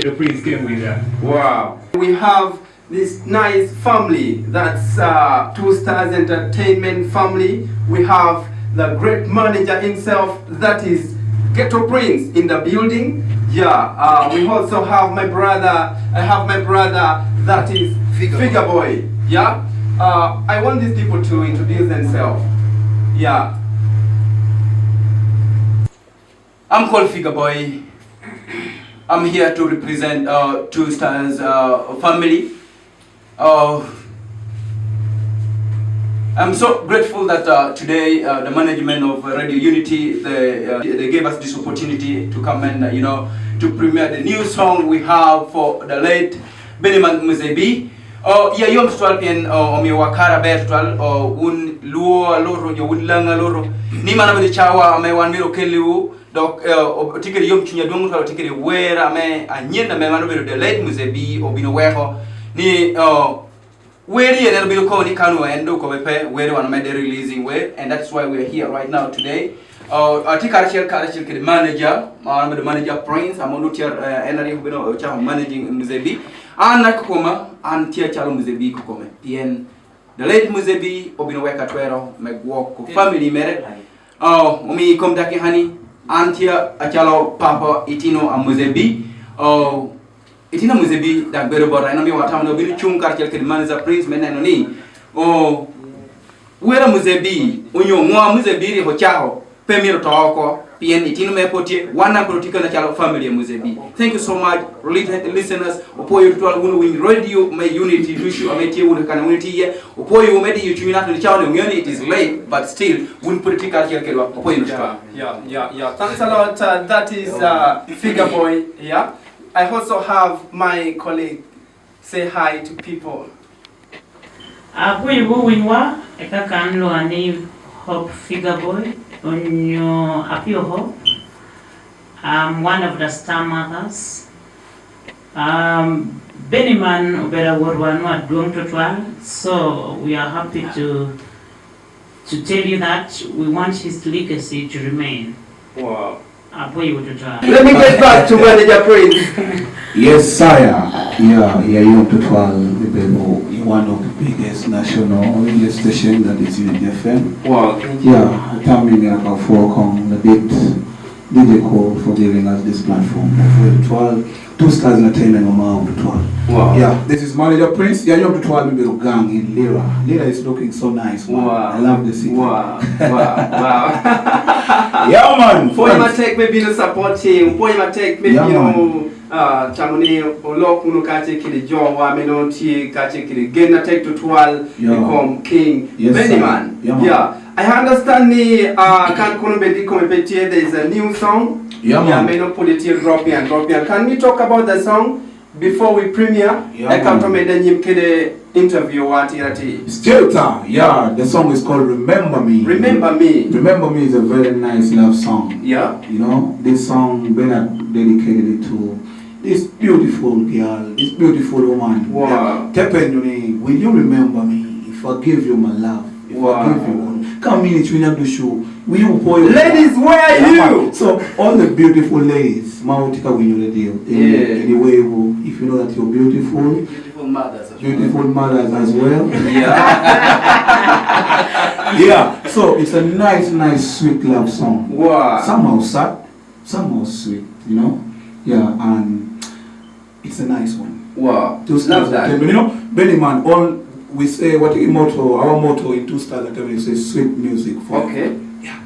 the Prince came with that. Wow. We have this nice family. That's Two Stars Entertainment family. We have the great manager himself, that is Ghetto Prince in the building. Yeah, we also have my brother. I have my brother, that is Figure Boy. Yeah, I want these people to introduce themselves. Yeah, I'm called Figure Boy. I'm here to represent Two Stars family. I'm so grateful that today the management of Radio Unity they gave us this opportunity to come and to premiere the new song we have for the late Beniman Muzebi. Ya yom tual pien omi wakara bertual un luo loro yo un langa loro ni mana be chawa me wan miro keliu donc tikere yom tunya dum tual tikere wera me anyenda me mano be the late Muzebi obino weho ni where you and be called Kanu and do where one made the releasing way, and that's why we're here right now today. I think the manager, the manager Prince, I'm on here managing Muzebi, and Nakoma, and Tia Chalo Muzebi Kukome. PN the late Muzebi, Obino Weka Twero, make walk family merit. Umi come daki honey, Antia Achalo Papa Itino and Muzebi. Itina Muzebi da bero bora ina mi wata no bini chunga kelke manager Prince meneno ni wera Muzebi unyo mwa Muzebi ri ho chao pemiro toko pien itino me potie wana politika na chalo family ya Muzebi. Thank you so much listeners. Upoyo tutwala unu win radio my unity issue ametie unu kana unity ye upoyo umedi yuchumi nato ni chao ne it is late but still win politika kelke wa upoyo tutwala. Yeah. Thanks a lot. That is Figure Boy. Yeah. I also have my colleague say hi to people. Abu winwa eka kanlo ani Hope Figure Boy onyo apio Hope. I'm one of the star mothers. Beniman ubera warwanwa duong totwal. So we are happy to tell you that we want his legacy to remain. Wow. Let me get back to Manager Prince. Yes, sire. Yeah, you to one of the biggest national radio station that is in FM. Wow. Yeah, timing about 4 the date DJ call for giving us this platform for 12 Two Stars Entertainment on 12. Wow. Yeah, this is Manager Prince. Yeah, you have to 12 little gang in Lira. Lira is looking so nice. Man. Wow. I love the city. Wow. Yeah, man. For you take maybe no support him. For you take maybe chamuni olok unu kache kili jowa menoti kache kili gena take to 12 become king. Yes, Beniman. Yeah. I understand can there is a new song. Yeah, may not put it here drop in. Can we talk about the song before we premiere? I come to make the interview what Still time. Yeah, the song is called Remember Me. Remember Me. Remember Me is a very nice love song. Yeah. You know, this song Bernard dedicated it to this beautiful girl, this beautiful woman. Wow. Tepenuni, will you remember me if I give you my love? If I give you one. Come in, it's winner to show. Will you boy? Ladies, where are you? So all the beautiful ladies, Mautika win you the deal. Anyway, if you know that you're beautiful. Beautiful mothers as Beautiful mothers as well. Yeah. Yeah. So it's a nice, sweet love song. Wow. Somehow sad, somehow sweet, you know. Yeah, and it's a nice one. Wow. Two Stars. That. You know, Beniman, all we say our motto in Two Stars Entertainment is sweet music forever. Okay. Yeah.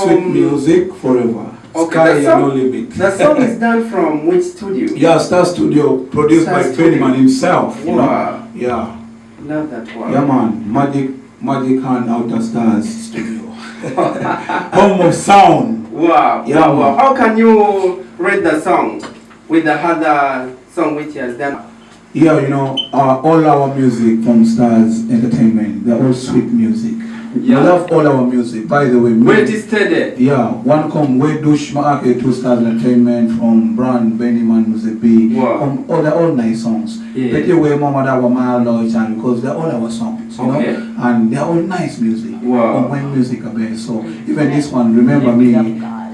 Sweet music forever. Okay. Sky no limit. The song is done from which studio? Yeah, Star Studio, produced Star by Studio. Beniman himself. You Wow. know? Yeah. Love that one. Yeah, man. Magic and Outer Stars Studio. Home of sound. Wow. Yeah, Wow. man. How can you rate the song with the other song which he has done? Yeah, you know, all our music from Stars Entertainment, they're all sweet music. Yeah. I love all our music, by the way. Where it is steady. Yeah, one come way Dush Maake, Two Stars Entertainment from Brand, Beniman Muzebi. Wow. They're all nice songs. Yeah. Take away Mama That Wa Malo Chan because they're all our songs, you Okay. know, and they're all nice music. Wow. My music are best. So even this one, Remember Me.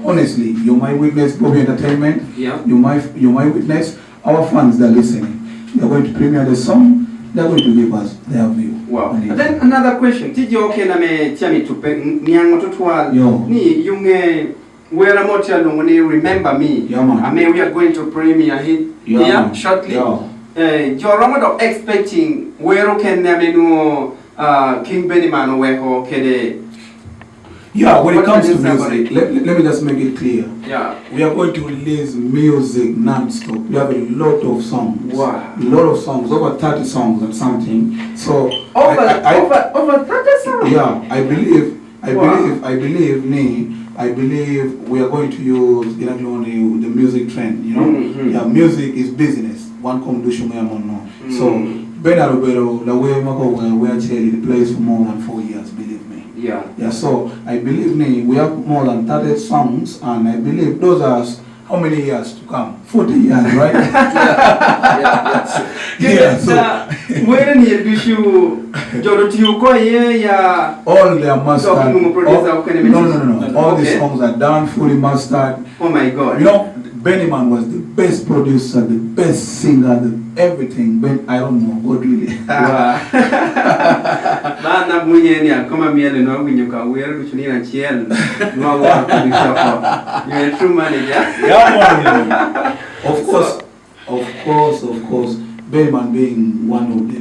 Honestly, you're my witness, Bobby Entertainment. Yeah. You're my witness. our fans that are listening, they're going to premiere the song, they're going to give us their view. Wow. on it. And then another question. Tiji okay na me tiami tupe niango tutwa Yo. ni yunge wera motia lungoni remember me. Yeah, man. I mean we are going to premiere hit Yeah, here man. shortly. Yeah. You're Ramadan expecting where can no King Bennyman where kede. Yeah, when it What comes to can you say music, let me just make it clear. Yeah. We are going to release music non-stop. We have a lot of songs. Wow. A lot of songs, over 30 songs and something. So Over 30 songs. yeah, I believe we are going to use the music trend, you know. Mhm. Yeah, music is business. One come do no. So better the way we actually plays for more than 4 years, believe me. Yeah. Yeah, so I believe we have more than 30 songs, and I believe those are how many years to come? 40 years, right? Yeah, so When you do Joro go yeah. all their mastered. So, no producer, okay, No. All the okay. songs are done, fully mastered. Oh my God. You know, Bennyman was the best producer, the best singer, everything. I don't know, God really. Bana mwenye ni akoma miele no winyoka weru kuchunira chiel. No wa producer for. You're a true manager. Yeah, man. Of course. Bennyman being one of the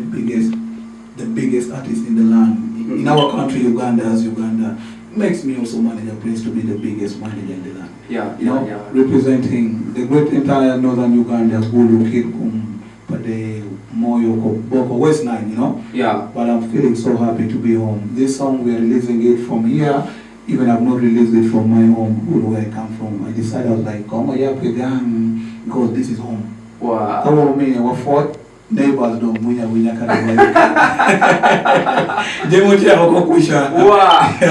biggest artists in the land. In our country, Uganda, makes me also manager Prince to be the biggest manager in the land. Yeah, You know, yeah. representing the great entire northern Uganda, Gulu, Kirkum, Pade, Moyo, Boko, West Nine, you know. Yeah. But I'm feeling so happy to be home. This song, we are releasing it from here. Even I've not released it from my home, Gulu, where I come from. I decided, I was like, come on, yeah, because this is home. Wow. Come on, me, our fourth neighbors don't win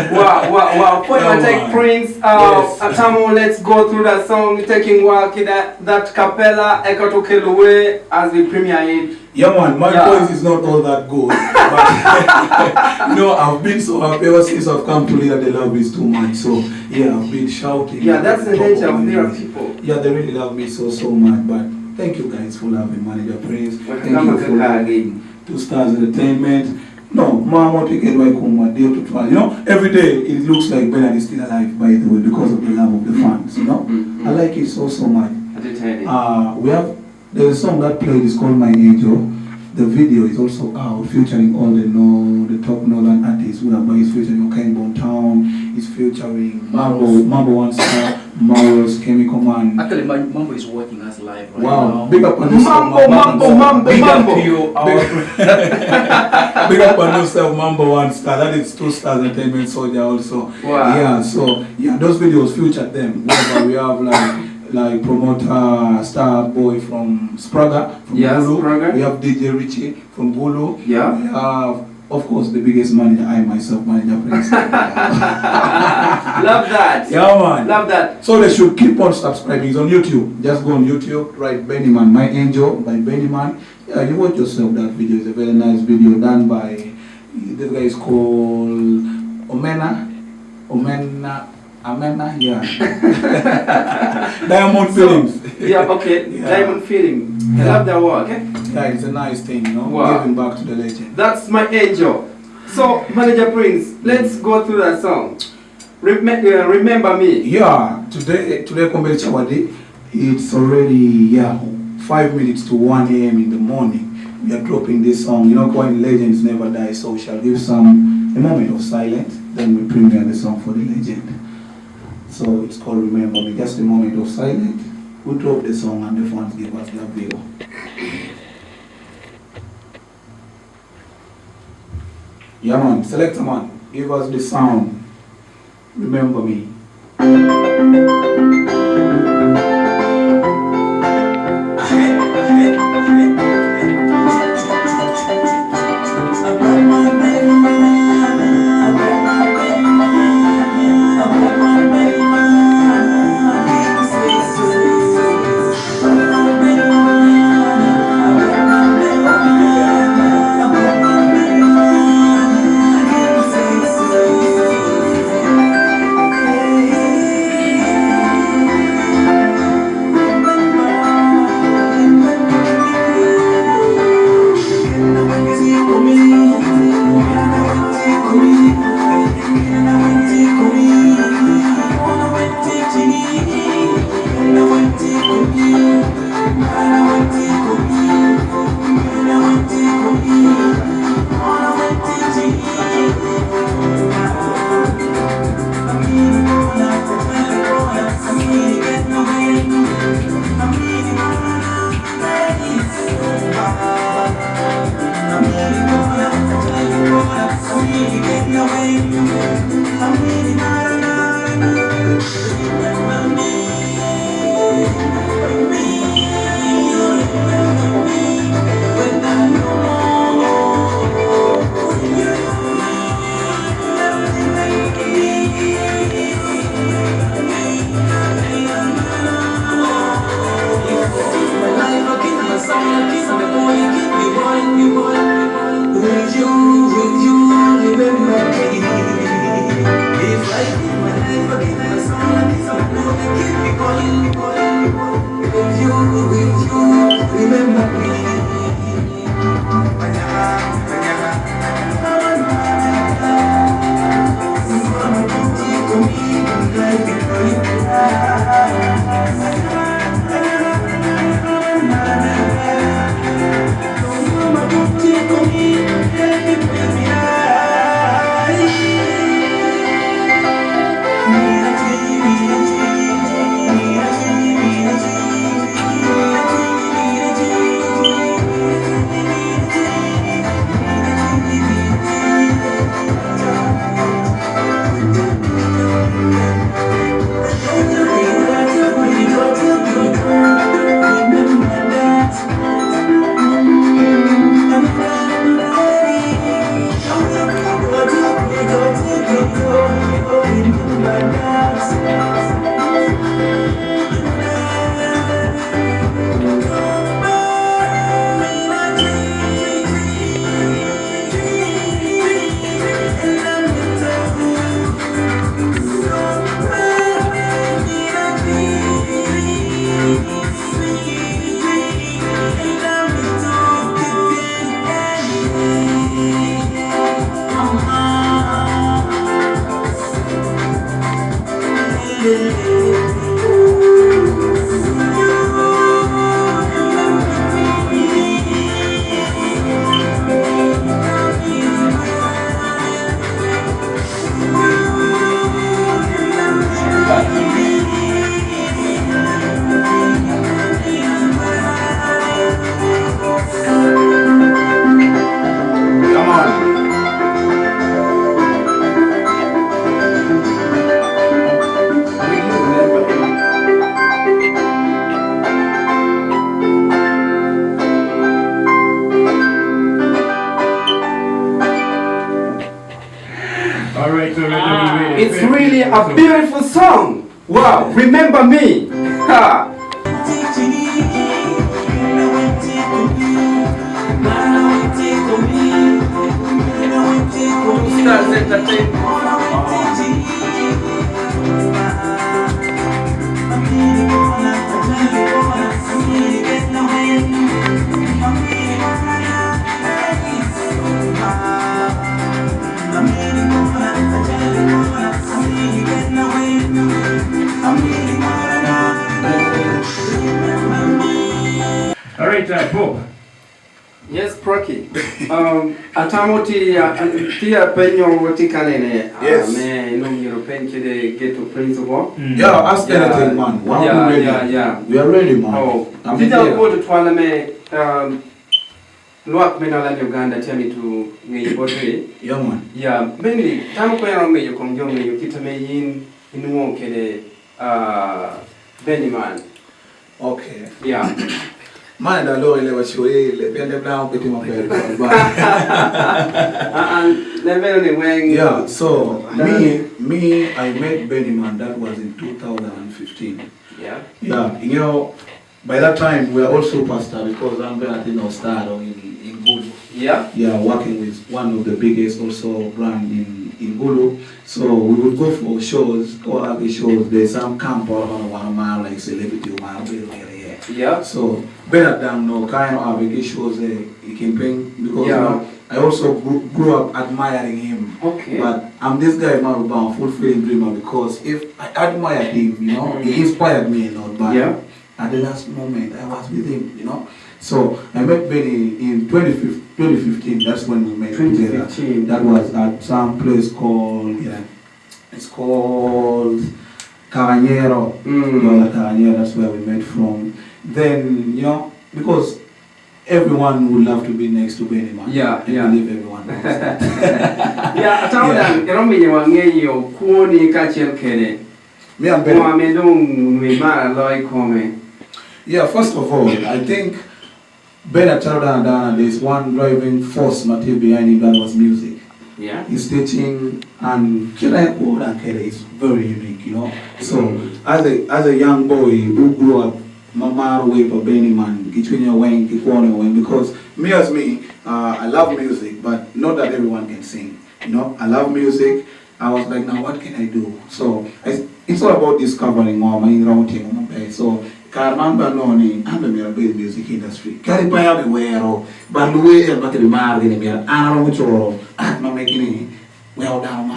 Wow. Poetic Prince, Yes. Atamo, let's go through that song, taking work that cappella, Ekatokeluwe, as we premiere it. Yeah, man, my Yeah. voice is not all that good. But, you know, I've been so happy ever since I've come to lead. The love is too much. So, yeah, I've been shouting. Yeah, that's the top nature of of my their voice. people. Yeah, they really love me so much. But thank you guys for loving Manager Prince. Thank you for loving Two Stars Entertainment. No, Mama, take it right home, dear to try. You know, every day it looks like Bernard is still alive, by the way, because of the love of the fans. You know, I like it so much. There's a song that played, it's called My Angel. The video is also out, featuring all the top northern artists. He's featuring Okenbon Town, he's featuring Mambo One Star, Marvel's Chemical Man. Actually, Mambo is watching us live right Wow, now. big up on yourself, Mambo. Big up to you, Big up on yourself, Mambo One Star. That is Two Stars Entertainment Soldier also. Wow. Yeah, so yeah, those videos featured them. Wherever we have like promoter Star Boy from Spraga, from Gulu. Spraga. We have DJ Richie from Gulu. Yeah. We have, of course, the biggest manager, I myself, Manager Prince. Love that. Yeah, man. Love that. So they should keep on subscribing. It's on YouTube. Just go on YouTube, write Bennyman, My Angel by Bennyman. Yeah, you watch yourself that video. It's a very nice video done by, this guy is called Omena, yeah. Diamond Films. Yeah, okay. Yeah. Diamond Film. I Yeah. love that work, okay? Yeah, it's a nice thing, you know, Wow. giving back to the legend. That's My Angel. So, Manager Prince, let's go through that song. Remember Me. Yeah, today Kombele Chawadi, it's already 5 minutes to 1 a.m. in the morning. We are dropping this song. You know, when legends never die, so we shall give a moment of silence. Then we premiere the song for the legend. So it's called Remember Me. Just a moment of silence. We drop the song and the fans give us their video. Yeah, man. Selector man, give us the sound. Remember Me. It's really a beautiful song. Wow, remember me. Ha. Stars Entertainment. All right, Bob. Yes, Proki. Atamoti tia penyo wati kanene. Yes. Me no European kide get to principal. Yeah, ask anything, man. Wow, Yeah, ready. yeah. We are ready, man. Oh, I'm tija here. ko to twala me luak me na la Uganda tell to ngi botre. Yeah, man. Yeah, mainly tam ko yaron me yokom jong me yokita me yin inwo kede Benjamin. Okay. Yeah. Man, I know ile washoe ile pende blanc peti mapere. Level ni weng. Yeah, so me, I met Benny Man. That was in 2015. Yeah. Yeah, you know, by that time we are all superstar because I'm going to star in Gulu. Yeah. Yeah, working with one of the biggest also brand in Gulu. So we would go for shows or other shows. There's some camp or one mile like celebrity Yeah. So better than no kind of big shows he can bring because Yeah. you know, I also grew up admiring him. Okay. But I'm this guy Maruba, fulfilling dreamer because if I admired him, you know, he inspired me a lot. But Yeah. at the last moment I was with him, you know. So I met Benny in 2015. That's when we met together. 2015. That was at some place called it's called Caranyero. Caranyero. That's where we met from. Then you know because everyone would love to be next to Benny Man. Yeah, I yeah. believe everyone knows that. Yeah, atawadan eromi wangeyo kuoni kachel kene. Me and Benny. Mohamedun we mara loy come. Yeah, first of all, I think Benny Charada and there's one driving force motive behind him, that was music. Yeah. His teaching and Kele Word and Kele is very unique, you know. So as a young boy who grew up Mama way for Benny Man, Kichwinya Wayne, Kikwane Wayne, because me as me, I love music, but not that everyone can sing. You know, I love music. I was like, now what can I do? So it's all about discovering more my routing. So Karmamba Noni, I'm the music industry. Caribaya Wero, Banduwe and Bakari Margin, Anarocho, I'm not making any well down.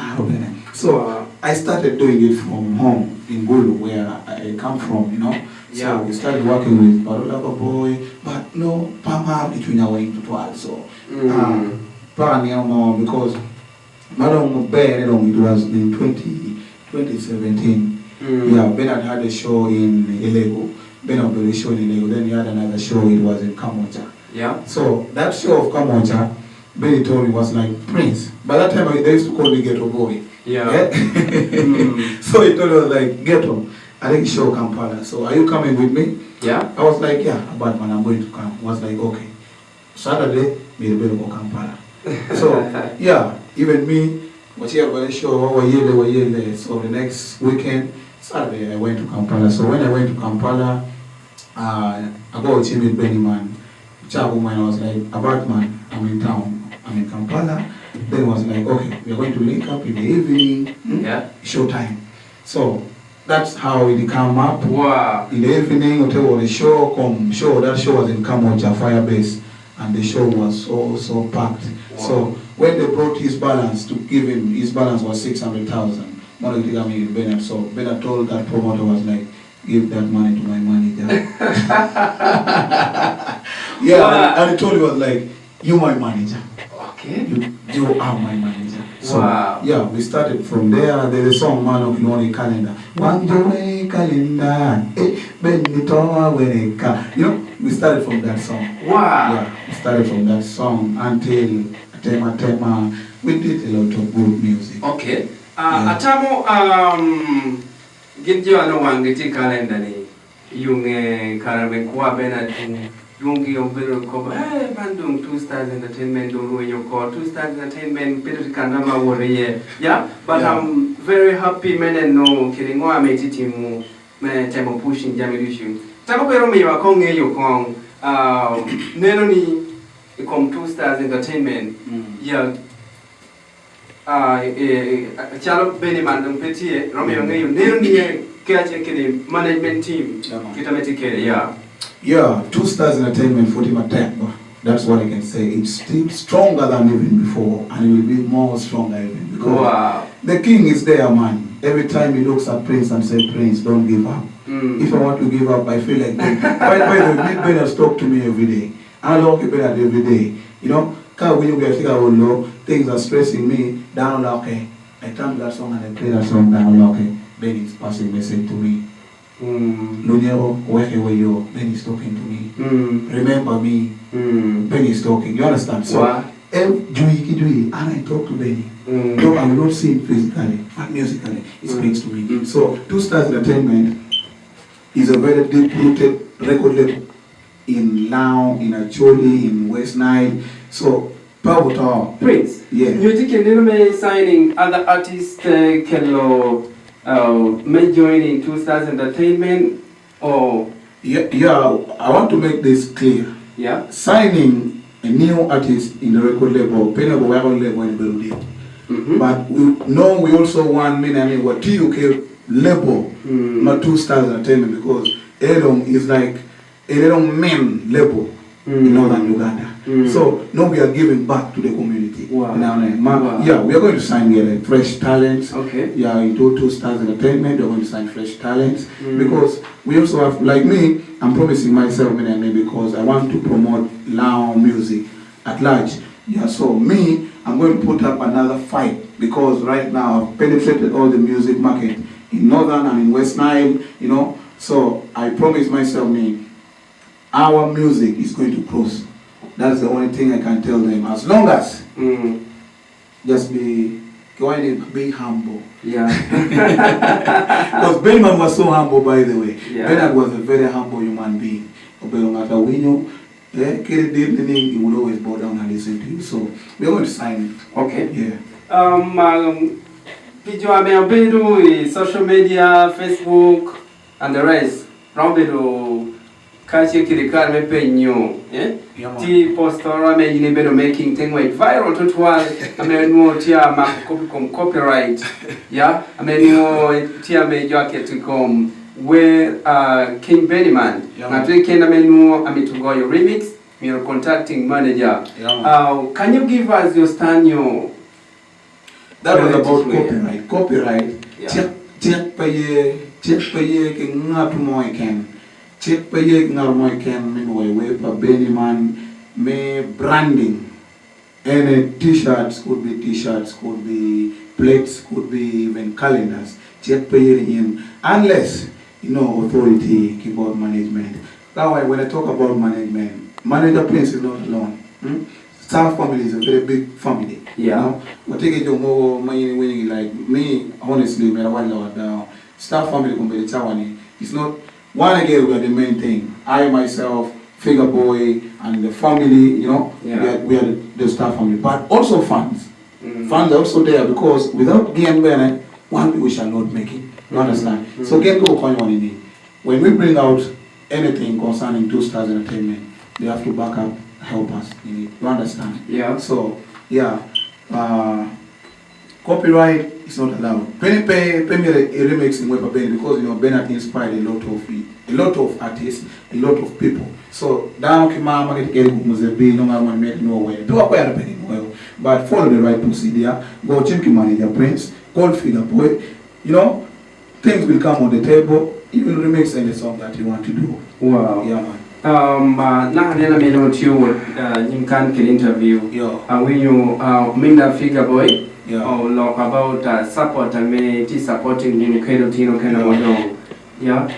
So I started doing it from home in Gulu, where I come from, you know. So we started working with Barulaba Boy, but no, Pama between our way to 12. So, because Madam Bear, it was in 2017. Yeah, Bernard had a show in Elego. Bernard had a show in Elego. Then he had another show, it was in Kamocha. Yeah. So that show of Kamocha, Benny told me was like Prince. By that time, they used to call me Ghetto Boy. Yeah. So he told us like Ghetto. I think show Kampala. So are you coming with me? Yeah. I was like, yeah, but man, I'm going to come. I was like, okay. Saturday, we'll go Kampala. So yeah, even me, was here for the show, so the next weekend, Saturday, I went to Kampala. So when I went to Kampala, I got to meet Benny Man. Chabu man, I was like, about man, I'm in town, I'm in Kampala. Then it was like, okay, we're going to link up in the evening, Yeah. showtime. So that's how it came up. Wow. In the evening, whatever the show that show was in Kamocha Firebase, and the show was so packed. Wow. So when they brought his balance to give him, his balance was 600,000. Bernard, so Bernard told that promoter was like, give that money to my manager. Yeah, Wow. and he told him was like, you my manager. Okay. You are my manager. So Wow. yeah, we started from there. There's a song Man of Glory Calendar. One day calendar, Benito Weneka. You know, we started from that song. Wow. Yeah, we started from that song until Tema. We did a lot of good music. Okay. Yeah. Atamo ginjo ano wangiti kalenda ni yung karame kuwa bena yung ombero ko bandung 2 Stars Entertainment dulu yung ko 2 Stars Entertainment pero kanama woriye yeah but Yeah. I'm very happy menen no kilingwa meti timu me temo pushing jamirishu tamo pero mi wa konge yo kong neno ni kom 2 Stars Entertainment yeah chalo Benny Man dum petit Romeo ngayo nero ni kaje kene management team kita metikere yeah. Yeah, 2 Stars Entertainment for Fatima Temba. That's what I can say. It's still stronger than even before, and it will be more stronger even because Wow. the king is there, man. Every time he looks at Prince and says, Prince, don't give up. If I want to give up, I feel like by the way, Big Ben has talked to me every day. I love Bernard every day. You know, when you get low, things are stressing me down. Okay, I turn that song and I play that song down. Okay, Ben is passing message to me. Lunyero, where were you? Ben is talking to me. Remember me. Ben is talking. You understand? So, Wow. and I talk to Benny. Though I will not see him physically, but musically, he speaks to me. So, 2 Stars Entertainment is a very deep-rooted record label in Lao, in Acholi, in West Nile. So, power talk. Prince. Yeah. Music and me signing other artists kello may join in 2 Stars Entertainment or Yeah, I want to make this clear. yeah. Signing a new artist in the record label, Penable record label in Berundi. But we also want what TUK label, not 2 Stars Entertainment, because Edom is like Edom men label in northern Uganda. So now we are giving back to the community. Wow. Wow. Wow. Yeah, we are going to sign like fresh talents. Okay. Yeah, into 2 Stars Entertainment, we're going to sign fresh talents because we also have, like me, I'm promising myself because I want to promote Lao music at large. Yeah, so me, I'm going to put up another fight because right now I've penetrated all the music market in Northern and in West Nile, you know. So I promise myself, our music is going to cross That's the only thing I can tell them. As long as Mm. just be humble. Yeah. Because Benman was so humble, by the way. Yeah. Bernard was a very humble human being. He would always bow down and listen to you. So we're going to sign Okay. it. Yeah. Pijo ameabiru social media, Facebook, and the rest. Rambedo kachi kirikar me penyo. Ti postora me yine bedo making thing like viral to twal. Amenu tia ma copyright. Yeah. Amenu tia me jacket to come where King Bennyman. Na tu kenda menu amitugo your remix. You're contacting manager. Can you give us your stanyo? That was about copyright. Copyright. Yeah. Check paye ke ngatu moy ken. Check paye ngar moy ken min way pa Bennyman me branding. Any t-shirts could be plates, could be even calendars. Check paye in unless authority keyboard management. That way when I talk about management, Manager Prince is not alone. Staff family is a very big family. Yeah. But take it more money like me, honestly, staff family it's not one again we are the main thing. I myself, Figure Boy and the family, Yeah. we are the staff family. But also funds. Funds are also there because without Game Bene, one we shall not make it. You understand? So get go when we bring out anything concerning Two Stars Entertainment, they have to back up, help us in it. You understand? Yeah. So yeah, copyright is not allowed. Pay me a remix in Weber Ben because Bernard inspired a lot of artists, a lot of people. So down Kimama get Muzebi, no one make no way. Do acquire a penny well, but follow the right procedure. Go check your manager Prince, call Figure Boy. Things will come on the table. You will remix any song that you want to do. Wow. Yeah, man. Now then I mean what you can interview. Yeah. When you Minda Figure Boy. Yeah. Or about support and me supporting the Cradle Tino kind of yeah.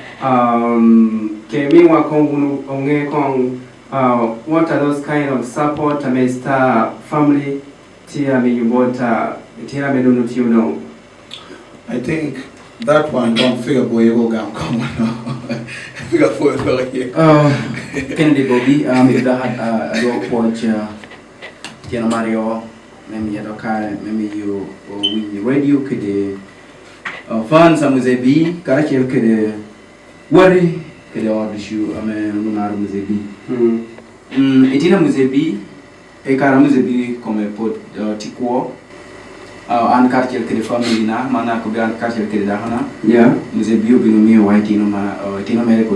Kemi wa kongu onge kong what are those kind of support I may star family tia me you bought tia me don't you know. I think that one don't Figure Boy you go come on. Figure Boy here. Kennedy Bobby, if I had a dog watch, Tiana Mario, maybe a car, maybe you win radio, could fans, some was a bee, Karachi could worry, could order shoe, I mean, Lunar was a bee. Etina was a bee, a caramus a bee, come a put Tikwa, and Karachi could family na, Mana could be on Karachi Kedahana, Yeah. was a bee, me white Tino America,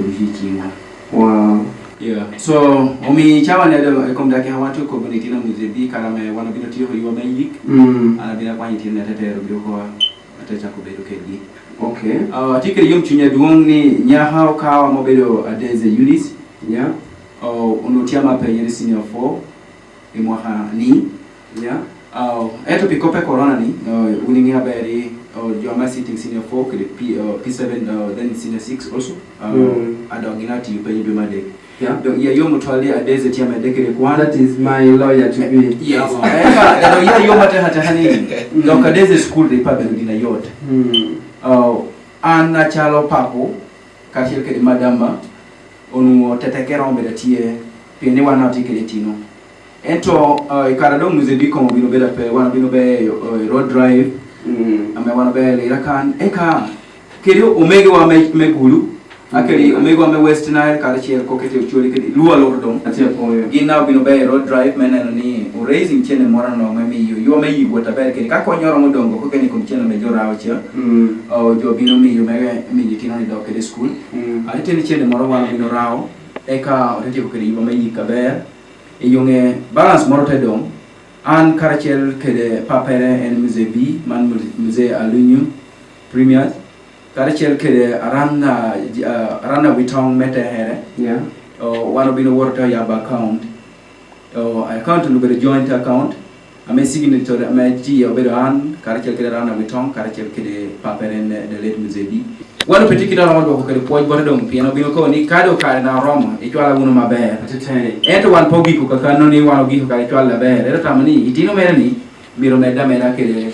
Wow. Yeah. So, omi chawa nede komda ke hawatu ko boniti na muzebi kala me wana bino tiyo yo mayik. Ana bina kwa yiti na tete ro ko atacha ko bedo kelgi. Okay. Tikere yum chunya duong ni nya haw ka mo bedo adeze Eunice. Yeah. Ono tiama pe yeri senior 4 e mo ha ni. Yeah. Eto pikope corona ni uningi habari Joma sitting senior 4 ke P7 then senior 6 also. Adoginati you pay bemade. Yeah. Donc il y a yo mutwali adeze tiama dekere kwa. That is my lawyer to be. Yes. Ya yo mata hata hani. Donc adeze school de pa bendina yot. Anna chalo papo kachil ke madama onu tetekera ombeda tie pene wana tikele tino. Ento ikarado muzebi komo bino beda pe wana bino be road drive. Ame wana be lirakan eka kero omega wa megulu. Akeli omega me West Nile karachi ko kete ucholi ke luwa lordom That's your point. gina bino be road drive mena ni raising chene mora no me yo me yi wota be ke ka ko nyoro modongo ko keni ko chene me jora ocha jo bino mi yo me tino ni do ke school ale teni chene mora wa bino rao eka otete ko ke yo me yi ka be e yonge balance moro te dom an karachel ke de papere en musée bi man musée aluminium premier Karachel kede arana witong meta here. Yeah. One of the water yaba account. Account no be joint account. Ame signature ame ji obedo an karachel kede arana witong karachel kede paperen the late muzebi. wano petikita la wando ko poj bore dom piano bino ko ni kado kare na Roma e chwala uno maber eto wan pogi ko kano ni wano gi ko kare chwala ber era tamani itino mere ni biro meda kele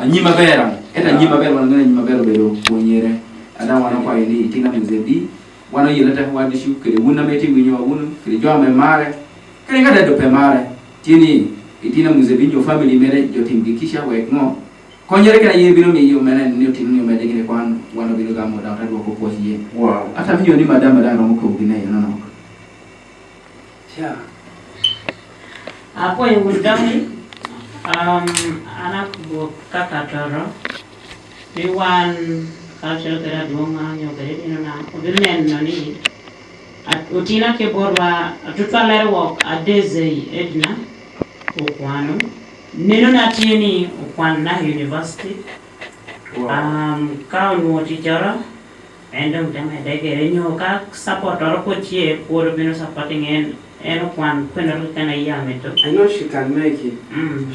anyima bera eta anyima bera wan ngana anyima bera bedo wonyere ada wana kwa ni itina mzebi wana yelata wadi shu kele wuna meti winyo wunu kele jwa me mare kele ngada do pe mare tini itina mzebi nyo family mere jo timbikisha wek ngo konyere kana yebino mi yo mena ni tinu yo mede gine kwan wana bino gamo da tadwa ko poji ye Wow. ata mi yo ni madama da ro ko gine yo no Yeah. Apo yung gudami, anak bu kakak toro, diwan culture kera dunga nyo kere dino na, ubirmen nani, at utina ke borwa tutwa lere wok adeze edna, ukwano, nino na tieni ukwan na university, kaun woti jara, endong dame degere nyo ka support oro ko chie, puro bino supporting en ukwan kweno kana yameto. I know she can make it.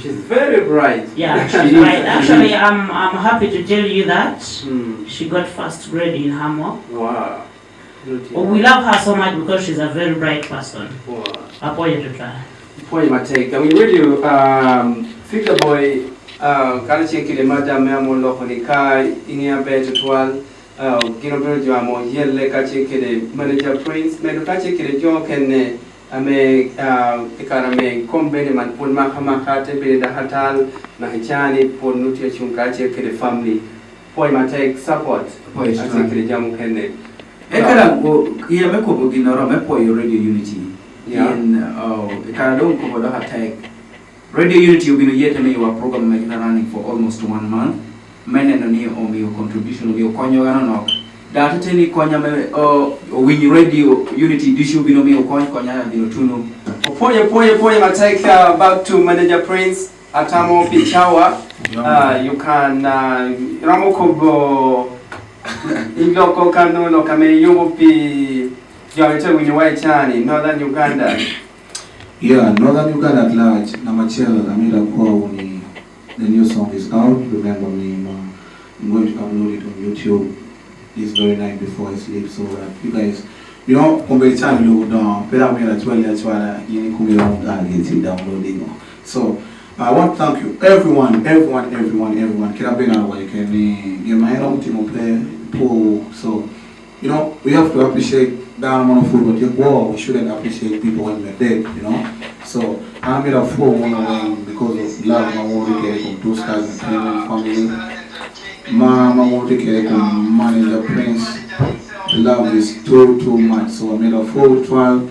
She's very bright. Yeah, she's right. Actually, I'm happy to tell you that Mm. she got first grade in homework. Wow. Oh, we love her so much because she's a very bright person. Wow. Apoyo to try. Point my take. I mean, radio, Figure Boy, Karachi Kile Madam Mamo Lokonika, Inia Betual, Gino Jamo, Yelle Kachi Kile, Manager Prince, Medukachi Kile Joke and ame ikarame kombele man pon mahamakate bele da hatal na hichani pon nutia chunkache kele family poi matek support Poi ase kele jamu kene ekala go ye me ko bogina ro me po yo radio unity Yeah. in ekala do ko do attack radio unity you been yet me your program me running for almost 1 month mene no ni o mi contribution mi konyo gana no data teni konya me win radio unity dishu bino mi konya bino tuno Poye matek back to Manager Prince Atamo Pichawa. You can Ramokobo Iloko Kano no Kame Yomopi Jawete Winiwai Chani, Northern Uganda. Yeah, Northern Uganda at large, Namachel, Amida Kwao, the new song is out. Remember me, I'm going to upload it on YouTube this very night before I sleep, so that you guys, you know, compare time load down, pera me at 12 as well, you can downloading. So I want to thank you, everyone. Can I bring out what you can get my own team of play pool. So, you know, we have to appreciate that amount of food, but we shouldn't appreciate people when they're dead, you know. So I made a 4-1 because of love. I want to get from those guys and family. Mama want to take Manager Prince. The love is too much. So I made a full trial.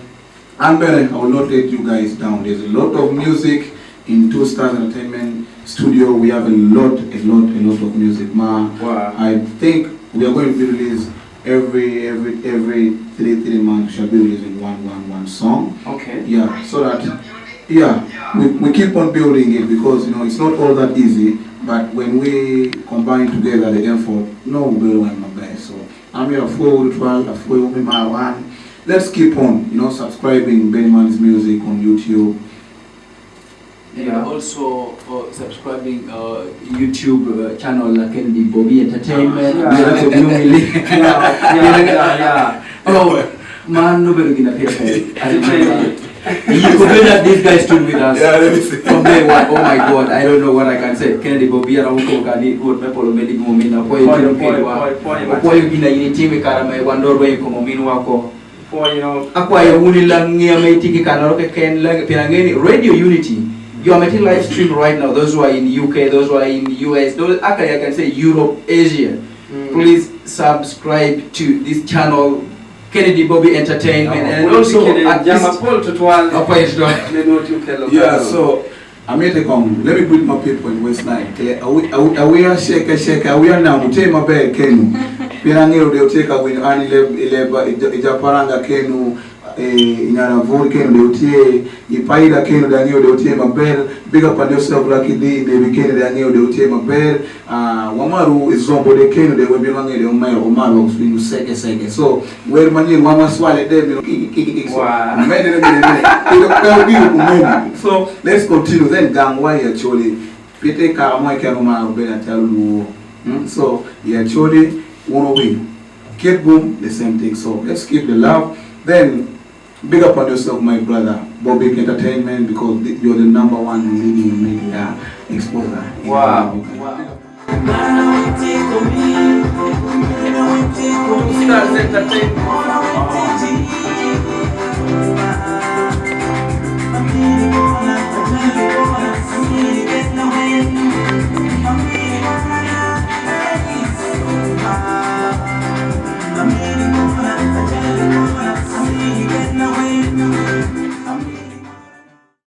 And then I will not let you guys down. There's a lot of music in Two Stars Entertainment Studio. We have a lot of music. Wow. I think we are going to release every 3 months. Shall be releasing one song. Okay. Yeah. So that we keep on building it because you know it's not all that easy. But when we combine together the effort, no will my best. So I'm here full trial, full my one. Let's keep on, you know, subscribing Bennyman's music on YouTube. And also subscribing YouTube channel Kennedy Bobby Entertainment. Yeah. Oh man, nobody gonna pay. You could know that these guys stood with us from day one. Oh my God, I don't know what I can say. Kennedy Bobby aramko kani good people medic momina po yo gina unity we karama wandoro yo momino wako akwa yo unilangia meitiki kanaro ke ken lang pinangeni radio unity. You are making live stream right now. Those who are in UK, those who are in US, those actually I can say Europe, Asia. Please subscribe to this channel, Kennedy Bobby Entertainment, and also yeah, so I made a come. Let me greet my people in West Nile. We are shake. We are now. Take my bag, Kenu. Pinangiro they'll take a win. Ani leba Japaranga Kenu. Inyana Vol Kenu they'll Ipaida Kenu they'll take my bell. Big up on yourself, Lucky D. They became they'll take my bell. Wamaru is Zombo de Kenu. They will be long in the Omaru. Swing second. So where money Mama swallow them. So let's continue. Then Gangwai actually Peter Karamai Kamama Ben tell you. So he actually wanna win. Kid Boom, the same thing. So let's keep the love. Then big up on yourself, my brother, Bobby Entertainment, because you're the #1 leading media exposer. Wow. Stars Entertainment.